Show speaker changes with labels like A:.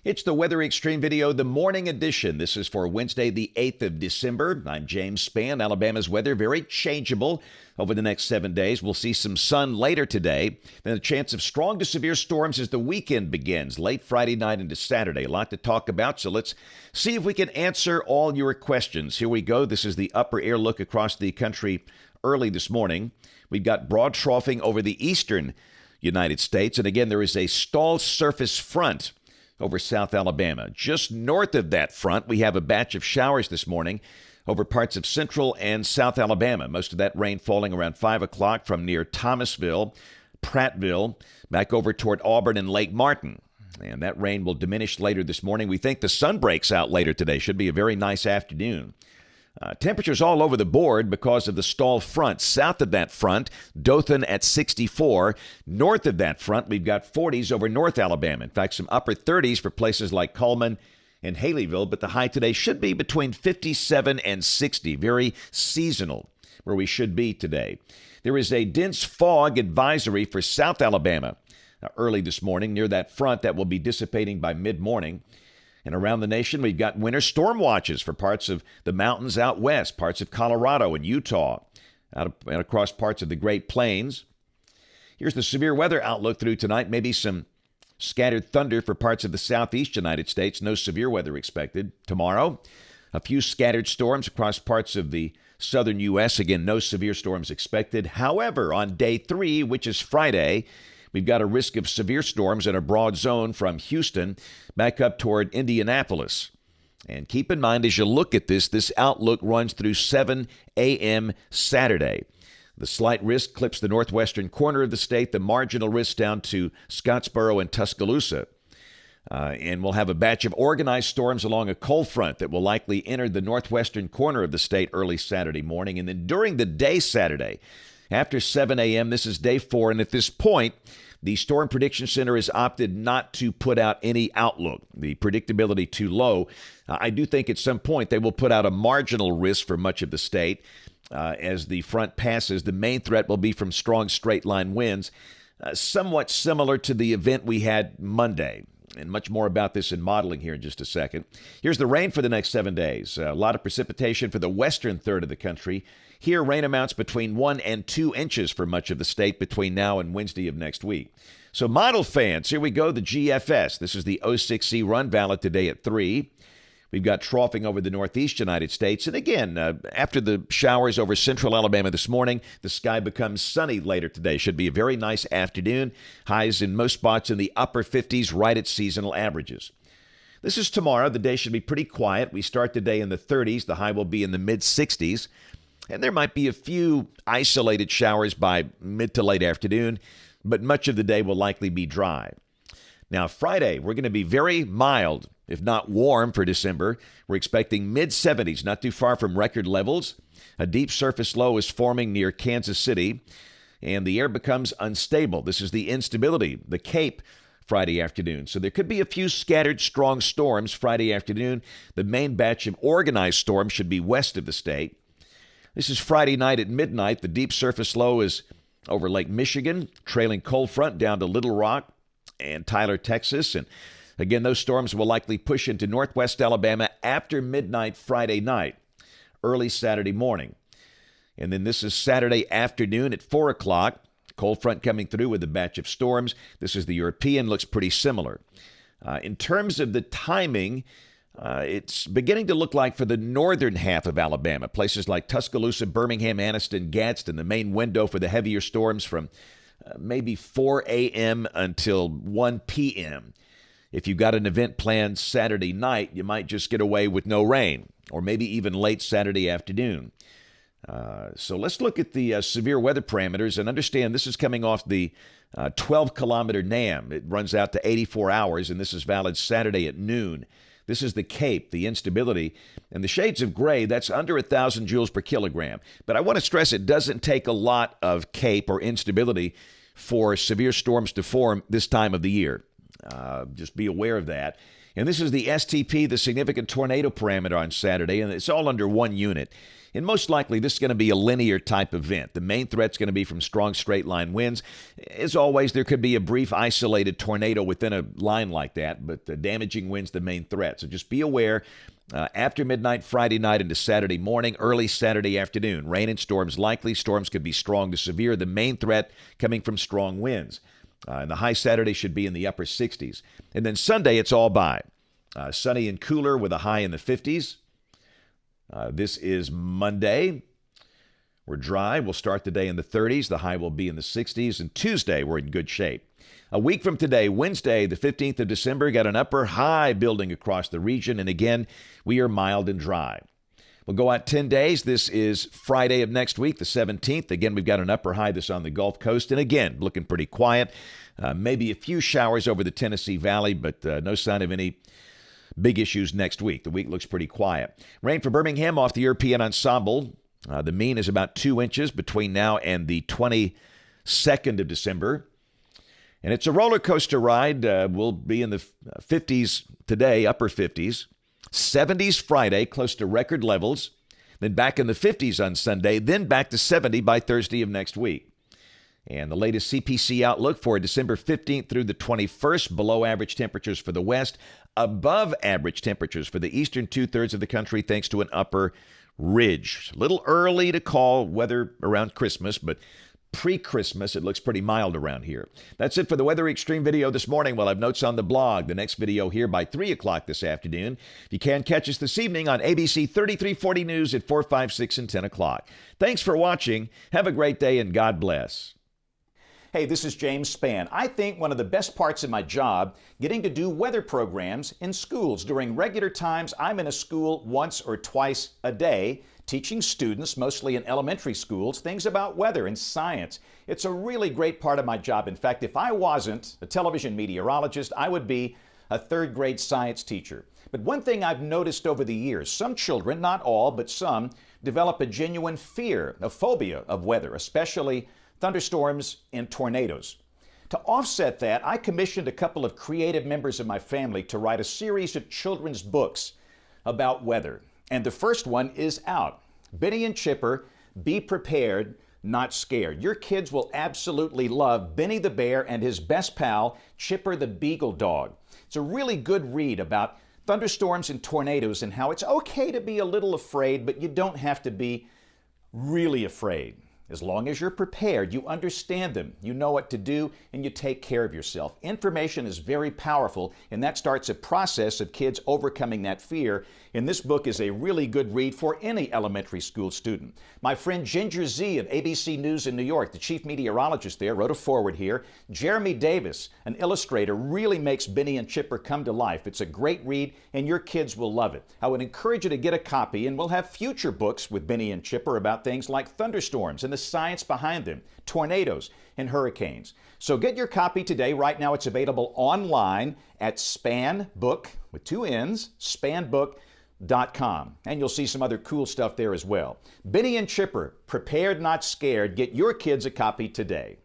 A: It's the Weather Xtreme video, the morning edition. This is for Wednesday, the 8th of December. I'm James Spann. Alabama's weather very changeable over the next 7 days. We'll see some sun later today. Then a chance of strong to severe storms as the weekend begins, late Friday night into Saturday. A lot to talk about, so let's see if we can answer all your questions. Here we go. This is the upper air look across the country early this morning. We've got broad troughing over the eastern United States. And again, there is a stall surface front over South Alabama. Just north of that front, we have a batch of showers this morning over parts of central and South Alabama. Most of that rain falling around 5 o'clock from near Thomasville, Prattville, back over toward Auburn and Lake Martin. And that rain will diminish later this morning. We think the sun breaks out later today. Should be a very nice afternoon. Temperatures all over the board because of the stall front. South of that front, Dothan at 64. North of that front, we've got 40s over North Alabama. In fact, some upper 30s for places like Cullman and Haleyville. But the high today should be between 57 and 60. Very seasonal where we should be today. There is a dense fog advisory for South Alabama early this morning near that front that will be dissipating by mid-morning. And around the nation, we've got winter storm watches for parts of the mountains out west, parts of Colorado and Utah, and across parts of the Great Plains. Here's the severe weather outlook through tonight. Maybe some scattered thunder for parts of the southeast United States. No severe weather expected. Tomorrow, a few scattered storms across parts of the southern U.S. Again, no severe storms expected. However, on day 3, which is Friday, we've got a risk of severe storms in a broad zone from Houston back up toward Indianapolis. And keep in mind, as you look at this outlook runs through 7 a.m. Saturday. The slight risk clips the northwestern corner of the state, the marginal risk down to Scottsboro and Tuscaloosa. And we'll have a batch of organized storms along a cold front that will likely enter the northwestern corner of the state early Saturday morning. And then during the day Saturday, after 7 a.m., this is day 4, and at this point, the Storm Prediction Center has opted not to put out any outlook. The predictability too low. I do think at some point they will put out a marginal risk for much of the state as the front passes. The main threat will be from strong straight-line winds, somewhat similar to the event we had Monday. And much more about this in modeling here in just a second. Here's the rain for the next 7 days. A lot of precipitation for the western third of the country. Here, rain amounts between 1 and 2 inches for much of the state between now and Wednesday of next week. So model fans, here we go, the GFS. This is the 06C run, valid today at 3. We've got troughing over the northeast United States. And again, after the showers over central Alabama this morning, the sky becomes sunny later today. Should be a very nice afternoon. Highs in most spots in the upper 50s, right at seasonal averages. This is tomorrow. The day should be pretty quiet. We start the day in the 30s. The high will be in the mid-60s. And there might be a few isolated showers by mid to late afternoon, but much of the day will likely be dry. Now, Friday, we're going to be very mild, if not warm, for December. We're expecting mid-70s, not too far from record levels. A deep surface low is forming near Kansas City, and the air becomes unstable. This is the instability, the Cape, Friday afternoon. So there could be a few scattered strong storms Friday afternoon. The main batch of organized storms should be west of the state. This is Friday night at midnight. The deep surface low is over Lake Michigan, trailing cold front down to Little Rock and Tyler, Texas. And again, those storms will likely push into northwest Alabama after midnight Friday night, early Saturday morning. And then this is Saturday afternoon at 4 o'clock. Cold front coming through with a batch of storms. This is the European, looks pretty similar. In terms of the timing, it's beginning to look like for the northern half of Alabama, places like Tuscaloosa, Birmingham, Anniston, Gadsden, the main window for the heavier storms from maybe 4 a.m. until 1 p.m. If you've got an event planned Saturday night, you might just get away with no rain, or maybe even late Saturday afternoon. So let's look at the severe weather parameters and understand this is coming off the 12-kilometer NAM. It runs out to 84 hours, and this is valid Saturday at noon. This is the Cape, the instability, and the shades of gray, that's under 1,000 joules per kilogram. But I want to stress it doesn't take a lot of Cape or instability for severe storms to form this time of the year. Just be aware of that. And this is the STP, the significant tornado parameter on Saturday, and it's all under 1 unit. And most likely, this is going to be a linear type event. The main threat's going to be from strong straight line winds. As always, there could be a brief isolated tornado within a line like that, but the damaging wind's the main threat. So just be aware. After midnight Friday night into Saturday morning, early Saturday afternoon, rain and storms likely. Storms could be strong to severe. The main threat coming from strong winds. And the high Saturday should be in the upper 60s. And then Sunday, it's all by. Sunny and cooler with a high in the 50s. This is Monday. We're dry. We'll start the day in the 30s. The high will be in the 60s. And Tuesday, we're in good shape. A week from today, Wednesday, the 15th of December, got an upper high building across the region. And again, we are mild and dry. We'll go out 10 days. This is Friday of next week, the 17th. Again, we've got an upper high that's on the Gulf Coast. And again, looking pretty quiet. Maybe a few showers over the Tennessee Valley, but no sign of any big issues next week. The week looks pretty quiet. Rain for Birmingham off the European ensemble. The mean is about 2 inches between now and the 22nd of December. And it's a roller coaster ride. We'll be in the 50s today, upper 50s. 70s Friday, close to record levels. Then back in the 50s on Sunday. Then back to 70 by Thursday of next week. And the latest CPC outlook for December 15th through the 21st, below average temperatures for the west, above average temperatures for the eastern two-thirds of the country thanks to an upper ridge. A little early to call weather around Christmas, but pre-Christmas, it looks pretty mild around here. That's it for the Weather Xtreme video this morning. We'll have notes on the blog. The next video here by 3 o'clock this afternoon. You can catch us this evening on ABC 3340 News at 4, 5, 6, and 10 o'clock. Thanks for watching. Have a great day, and God bless.
B: Hey, this is James Spann. I think one of the best parts of my job, getting to do weather programs in schools. During regular times, I'm in a school once or twice a day, teaching students, mostly in elementary schools, things about weather and science. It's a really great part of my job. In fact, if I wasn't a television meteorologist, I would be a third grade science teacher. But one thing I've noticed over the years, some children, not all, but some, develop a genuine fear, a phobia of weather, especially thunderstorms and tornadoes. To offset that, I commissioned a couple of creative members of my family to write a series of children's books about weather. And the first one is out. Benny and Chipper, Be Prepared, Not Scared. Your kids will absolutely love Benny the Bear and his best pal, Chipper the Beagle Dog. It's a really good read about thunderstorms and tornadoes and how it's okay to be a little afraid, but you don't have to be really afraid. As long as you're prepared, you understand them, you know what to do, and you take care of yourself. Information is very powerful, and that starts a process of kids overcoming that fear. And this book is a really good read for any elementary school student. My friend Ginger Z of ABC News in New York, the chief meteorologist there, wrote a foreword here. Jeremy Davis, an illustrator, really makes Benny and Chipper come to life. It's a great read, and your kids will love it. I would encourage you to get a copy, and we'll have future books with Benny and Chipper about things like thunderstorms and the science behind them, tornadoes and hurricanes. So get your copy today. Right now it's available online at Spann Book, with 2 N's, spannbook.com. And you'll see some other cool stuff there as well. Benny and Chipper, Prepared Not Scared. Get your kids a copy today.